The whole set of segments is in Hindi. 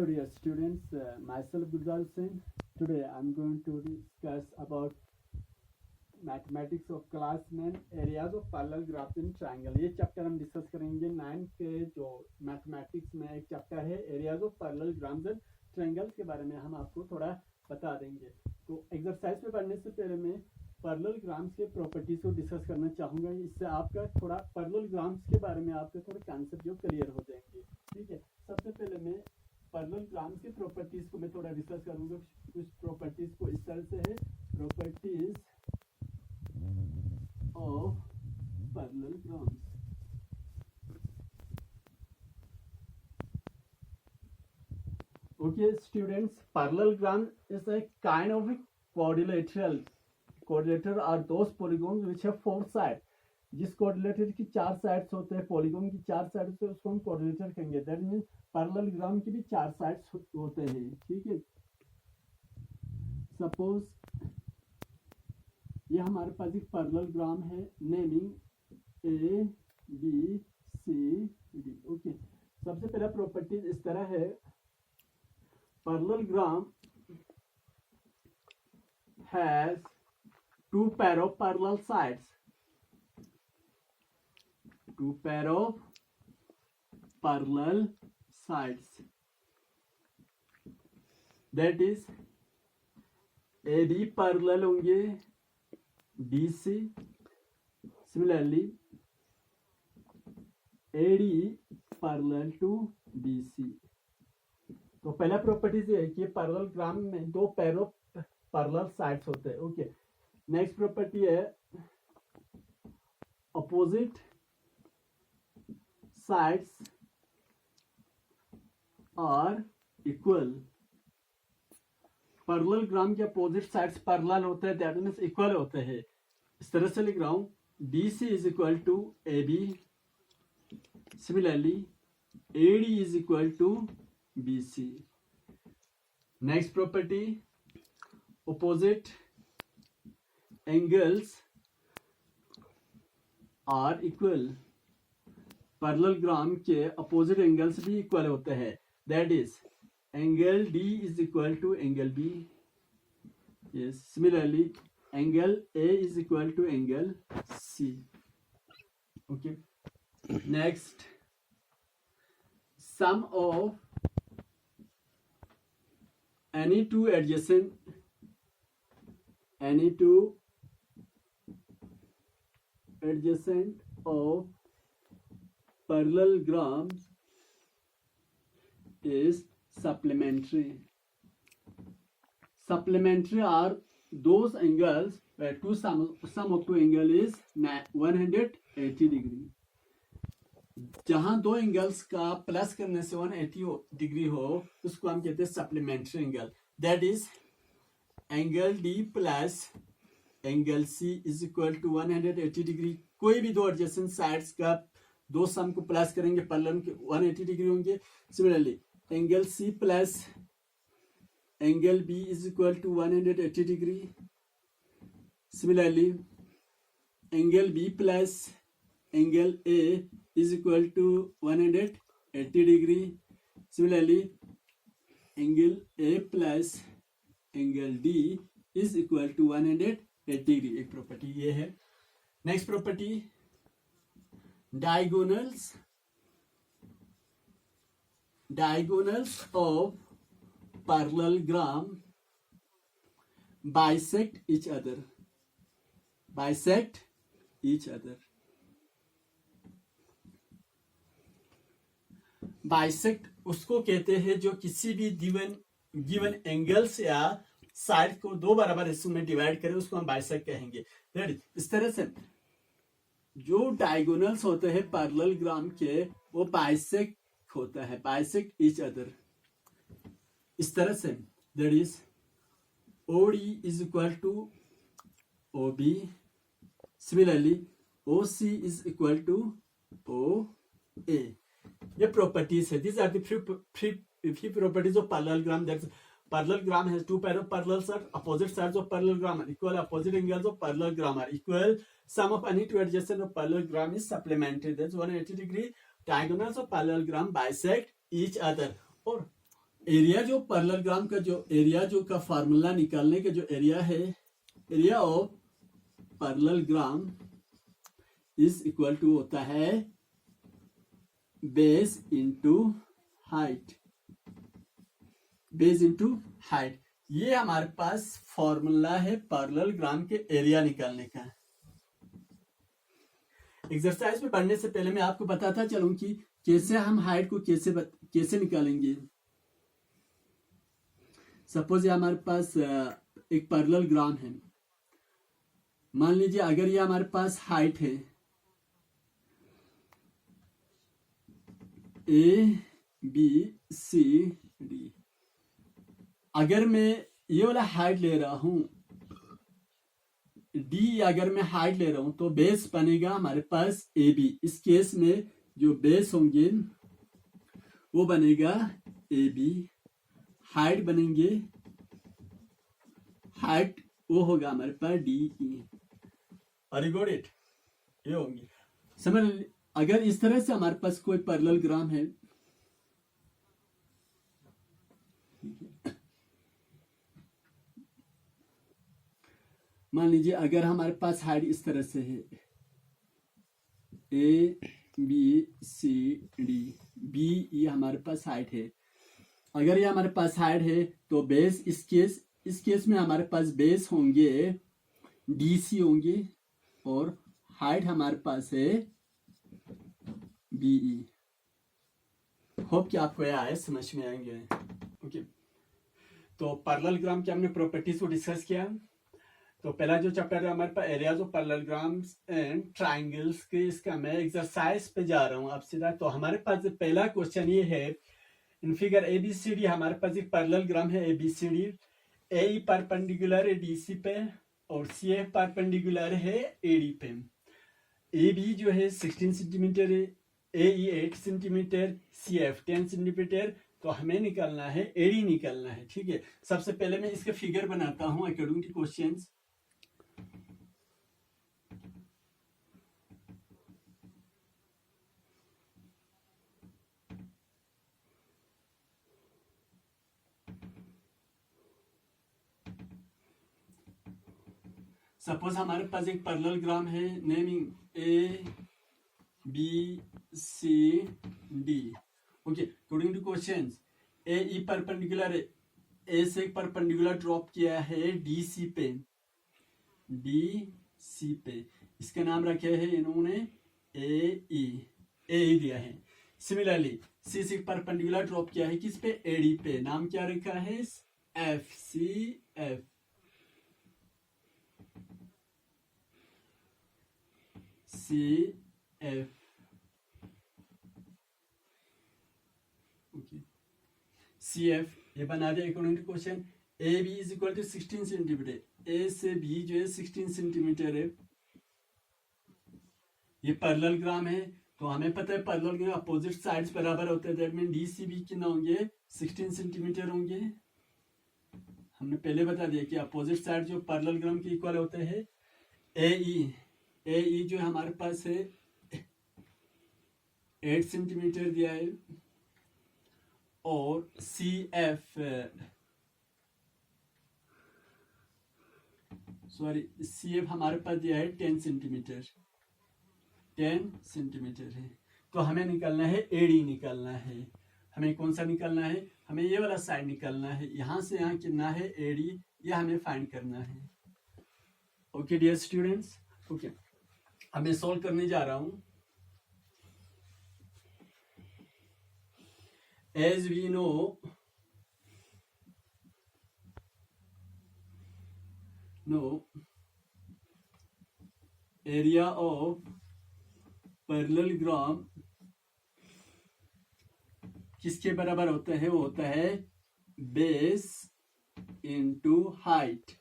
Hello dear students, myself Gulzar Hussain. Today I'm going to discuss about mathematics of class 9 areas of parallel graphs in triangle. ये चैप्टर हम डिस्कस करेंगे 9 के जो मैथमेटिक्स में एक चैप्टर है areas of parallel graphs and triangles के बारे में हम आपको थोड़ा बता देंगे। तो एक्सरसाइज में पढ़ने से पहले मैं पैरेलल ग्राफ्स के प्रॉपर्टीज को डिस्कस करना चाहूँगा। इससे आपका थोड़ा पैरेलल ग्राफ्स के बारे में आपके थोड़े कॉन्सेप्ट जो क्लियर हो जाएंगे। ठीक है, सबसे पहले मैं पैरेलल ग्राफ्स के प्रॉपर्टीज को मैं थोड़ा डिस्कस करूँगा। कुछ प्रॉपर्टीज को इस तरह से है, properties of parallel grams. Okay students, parallelogram is a kind of a quadrilateral are those polygons which have four sides. जिस quadrilateral की चार साइड्स होते हैं, पॉलीगॉन की चार साइड्स होते हैं, उसको हम quadrilateral कहेंगे। दैट मींस पैरेललोग्राम की भी चार साइड्स होते हैं। ठीक है, सपोज ये हमारे पास एक पैरेललोग्राम है, naming A B C D. Okay, सबसे पहला प्रॉपर्टीज इस तरह है, parallelogram has two pair of parallel sides, two pair of parallel sides, that is A B parallel होंगे BC, similarly AD parallel to BC। तो पहला प्रॉपर्टीज ये है कि पैरेललोग्राम में दो पेयर ऑफ पैरेलल साइड्स होते हैं। ओके, नेक्स्ट प्रॉपर्टी है opposite sides are equal. Parallelogram के अपोजिट साइड्स पैरेलल होते हैं, दैट मींस इक्वल होते हैं। इस तरह से लिख रहा हूं, BC is equal to AB, similarly AD is equal to BC। Next property, opposite angles are equal. Parallelogram के अपोजिट एंगल्स भी इक्वल होते हैं, that is angle D is equal to angle B. Yes, similarly angle A is equal to angle C. Okay, next, sum of any two adjacent of parallelograms is supplementary. Supplementary are those angles where sum of two angle is 180 degree। जहां दो एंगल्स का प्लस करने से 180 डिग्री हो उसको हम कहते हैं supplementary angle. That is angle D plus angle C is equal to 180 degree. कोई भी दो एडजेसेंट साइड्स का दो सम को प्लस करेंगे पैरेलल के 180 डिग्री होंगे। Similarly angle C plus angle B is equal to 180 degree. Similarly angle B plus angle A is equal to 180 degree. Similarly angle A plus angle D is equal to 180 degree. एक प्रॉपर्टी ये है। Next property, diagonals of parallelogram bisect each other। Bisect उसको कहते हैं जो किसी भी गिवन एंगल्स या साइड को दो बराबर हिस्सों में डिवाइड करे, उसको हम बाइसेक्ट कहेंगे। इस तरह से जो डायगोनल्स होते हैं पैरेललोग्राम के वो बाइसेक्ट होता है, बाइसेक्ट ईच अदर। इस तरह से that is OD is equal to OB, similarly OC is equal to OA। ये प्रॉपर्टीज है। These are the few properties of parallelogram। That's parallelogram has two pair of parallel sides, opposite sides of parallelogram are equal, opposite angles of parallelogram are equal, sum of any two adjacent of parallelogram is supplementary, that's 180 degree। diagonals of parallelogram bisect each other। और एरिया जो पैरेललोग्राम का जो एरिया जो का फार्मूला निकालने का जो एरिया है, area of parallelogram is equal to होता है base into height, base into height. ये हमारे पास फॉर्मूला है पैरेललोग्राम के एरिया निकालने का। एक्सरसाइज में पढ़ने से पहले मैं आपको बताता चलूं कि कैसे हम हाइट को कैसे निकालेंगे। सपोज ये हमारे पास एक पैरेललोग्राम है। मान लीजिए अगर ये हमारे पास हाइट है ए बी सी डी, अगर मैं ये वाला हाइट ले रहा हूं डी, अगर मैं हाइट ले रहा हूं तो बेस बनेगा हमारे पास ए बी। इस केस में जो बेस होंगे वो बनेगा ए बी, हाइट बनेंगे, हाइट वो होगा हमारे पास डी ई। और यू गॉट इट, ये होंगे समझ। अगर इस तरह से हमारे पास कोई पैरेललोग्राम है, मान लीजिए अगर हमारे पास हाइट इस तरह से है A B C D, B ये हमारे पास हाइट है। अगर ये हमारे पास हाइट है तो बेस इस केस में हमारे पास बेस होंगे डी सी होंगे और हाइट हमारे पास है बी ई। होप कि आपको यह आए समझ में आएंगे। ओके, तो पैरेललोग्राम की हमने प्रॉपर्टीज को डिस्कस किया। तो पहला जो चैप्टर है हमारे पास areas of parallelograms and triangles के, इसका मैं एक्सरसाइज पे जा रहा हूँ आप सीधा। तो हमारे पास पहला क्वेश्चन ये है, in figure A B C D हमारे पास एक पैरेललोग्राम है A B C D. A E perpendicular है डी सी पे और सी एफ परपेंडिकुलर है ए डी पे। ए बी जो है 16 सेंटीमीटर है, ए ई 8 सेंटीमीटर, सी एफ 10 सेंटीमीटर। तो हमें निकालना है एडी निकालना है। ठीक है, सबसे पहले मैं इसका फिगर बनाता हूं अकॉर्डिंग टू क्वेश्चंस। सपोज हमारे पास एक पैरेललोग्राम है naming A B C D. Okay, according to questions A E perpendicular है, ए से परपेंडिकुलर ड्रॉप किया है डी सी पे, डी सी पे इसका नाम रखे है इन्होंने ए ई दिया है। सिमिलरली सी से परपेंडिकुलर ड्रॉप किया है किस पे, ए डी पे, नाम क्या रखा है F, C F, C F. Okay, C F ये बना दे according to question. A B is equal to 16 centimetre, A से बी जो है 16 सेंटीमीटर है। ये पैरेललोग्राम है तो हमें पता है पैरेललोग्राम अपोजिट साइड्स बराबर होते हैं। That mean D C B कितना होंगे 16 सेंटीमीटर होंगे। हमने पहले बता दिया कि अपोजिट साइड जो पैरेललोग्राम के इक्वल होते हैं। ए ई जो हमारे पास है 8 सेंटीमीटर दिया है और सी एफ हमारे पास दिया है 10 सेंटीमीटर, 10 सेंटीमीटर है। तो हमें निकालना है एडी निकालना है। हमें कौन सा निकालना है, हमें ये वाला साइड निकालना है। यहां से यहां कितना है एडी, ये हमें फाइंड करना है। ओके डियर स्टूडेंट्स, ओके अब मैं सॉल्व करने जा रहा हूं। As we know area of parallelogram किसके बराबर होता है, वो होता है बेस इंटू हाइट।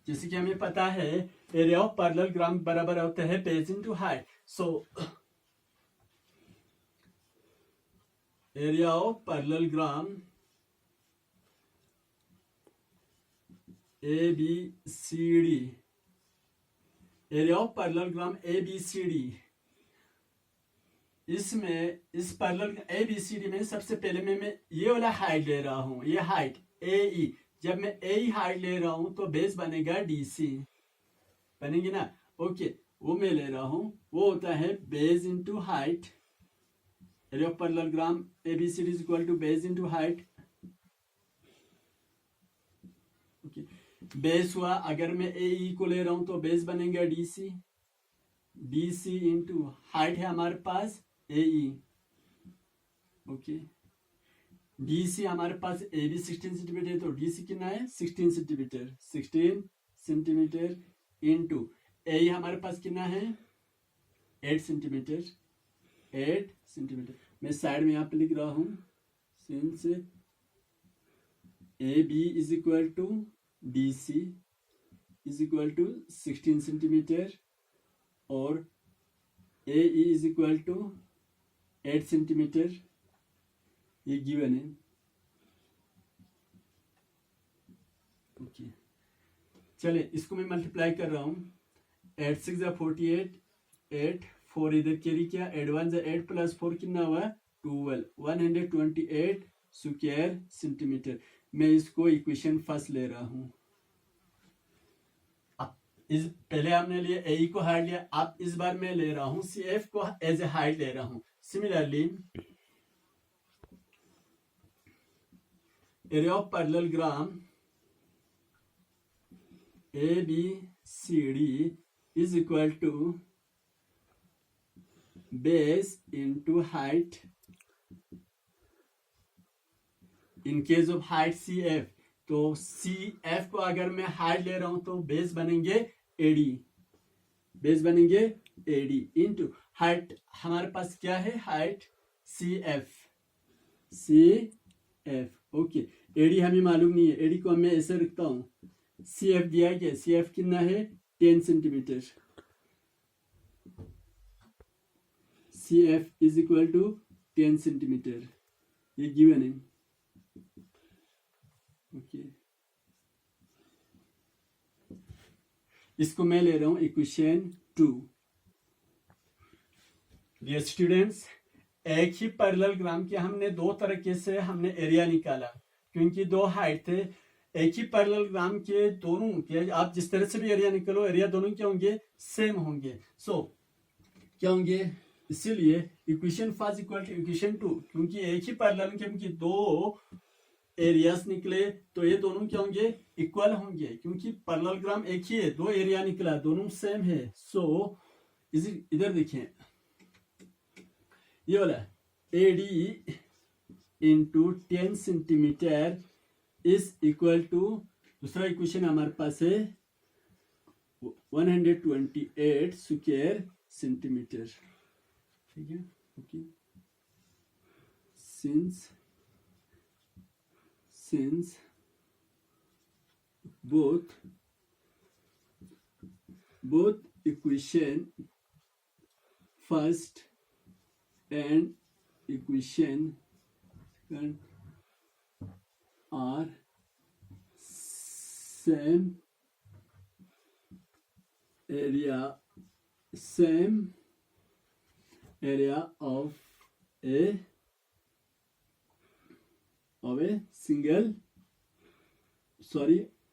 जैसे कि हमें पता है एरिया ऑफ पैरेललोग्राम बराबर होता है base into height. So area of parallelogram A B C D, area of parallelogram A B C D इसमें इस parallel A B C D में सबसे पहले मैं ये वाला हाइट ले रहा हूं, ये हाइट ए ई। जब मैं ए ई हाइट ले रहा हूं तो बेस बनेगा डी सी, बनेगी ना। ओके, वो मैं ले रहा हूं, वो होता है base into height. Area of parallelogram A B C D is equal to base into height. Okay, base हुआ, अगर मैं ए ई को ले रहा हूं तो बेस बनेगा D C, D C into height है हमारे पास ए ई। ओके, डी सी हमारे पास ए बी 16 सेंटीमीटर है तो डी सी कितना है 16 सेंटीमीटर, 16 सेंटीमीटर इंटू ए ई हमारे पास कितना है 8 सेंटीमीटर, 8 सेंटीमीटर। मैं साइड में यहाँ पे लिख रहा हूँ, since A B is equal to D C is equal to 16 centimetre और A E is equal to 8 centimetre, ये गिवन है। ओके, चले इसको मैं मल्टीप्लाई कर रहा हूँ। 8 6 जा 48, 8 4 इधर कैरी किया, 8 1 जा 8 प्लस 4 कितना हुआ 12, 128 स्क्वायर सेंटीमीटर। मैं इसको इक्वेशन फर्स्ट ले रहा हूँ। इस पहले हमने लिया ए ई को हाइट लिया, अब इस बार मैं ले रहा हूँ सी एफ को एज ए हाइट ले रहा हूँ। Similarly area of parallelogram A B C D is equal to base into height. In case of height C F, तो सी एफ को अगर मैं हाइट ले रहा हूं तो बेस बनेंगे एडी, बेस बनेंगे एडी इंटू हाइट हमारे पास क्या है height C F, C F. Okay, A D हमें मालूम नहीं है, एडी को मैं ऐसे रखता हूं, सी एफ दिया गया, सी एफ कितना है 10 centimetre, C F is equal to 10 centimetre, ये गिवन है। ओके, इसको मैं ले रहा हूं इक्वेशन 2। डियर स्टूडेंट्स, एक ही पैरेललोग्राम के हमने दो तरीके से हमने एरिया निकाला, क्योंकि दो हाइट थे। एक ही पैरेललोग्राम के दोनों के आप जिस तरह से भी एरिया निकालो, एरिया दोनों क्या होंगे सेम होंगे। सो क्या होंगे, इसीलिए equation first equal to equation 2, क्योंकि एक ही पैरेलल के उनकी दो एरियाज निकले तो ये दोनों क्या होंगे इक्वल होंगे, क्योंकि पैरेललोग्राम एक ही है, दो एरिया निकला, दोनों सेम है। सो इधर देखिए, ये वाला A D into 10 centimetre is equal to, दूसरा इक्वेशन हमारे पास है 128 स्क्वायर सेंटीमीटर। ठीक है, okay, since both equation first and equation second are same area of a single,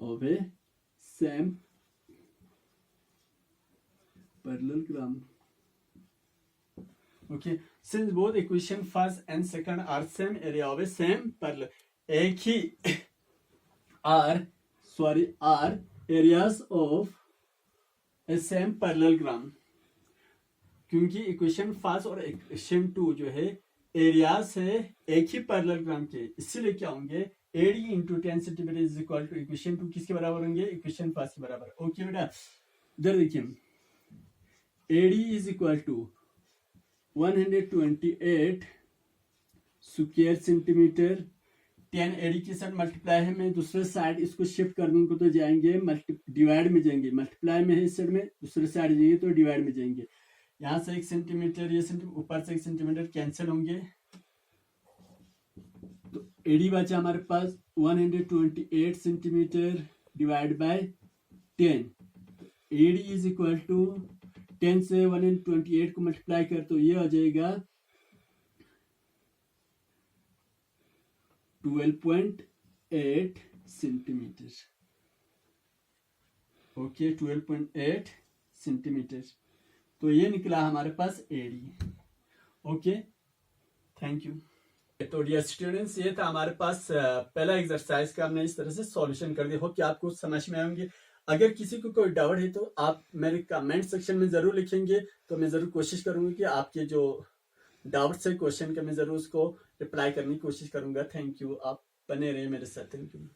of a same parallelogram. Okay, since both equation first and second are same area of a same parallel, एक ही are areas of a same parallelogram, क्योंकि इक्वेशन फर्स्ट और इक्वेशन 2 जो है एरियाज है एक ही पैरेललोग्राम के, इसीलिए क्या होंगे A D into 10 centimetre is equal to equation 2 किसके बराबर होंगे इक्वेशन फर्स्ट के बराबर। ओके बेटा, इधर देखिए A D is equal to 128 square centimetre, 10 A D के साथ मल्टीप्लाई है, मैं दूसरे साइड इसको शिफ्ट कर दूंगा तो जाएंगे डिवाइड में जाएंगे, मल्टीप्लाई में है इस साइड में, दूसरे साइड जाएंगे तो डिवाइड में जाएंगे। यहाँ से 1 सेंटीमीटर, ये सेंटीमीटर, ऊपर से 1 सेंटीमीटर कैंसिल होंगे, तो एडी बचा हमारे पास 128 centimetre divide by 10। A D is equal to 10 से 128 को मल्टीप्लाई कर तो ये हो जाएगा 12.8 सेंटीमीटर। Okay, 12.8 centimetre. तो ये निकला हमारे पास एडी। Okay, thank you. तो डियर स्टूडेंट्स, ये था हमारे पास पहला एक्सरसाइज का, हमने इस तरह से सॉल्यूशन कर दिया। हो कि आपको समझ में आएंगे। अगर किसी को कोई डाउट है तो आप मेरे कमेंट सेक्शन में जरूर लिखेंगे, तो मैं जरूर कोशिश करूंगी कि आपके जो डाउट्स है क्वेश्चन के, मैं जरूर उसको रिप्लाई करने की कोशिश करूंगा। थैंक यू, आप बने रहे मेरे साथ। Thank you.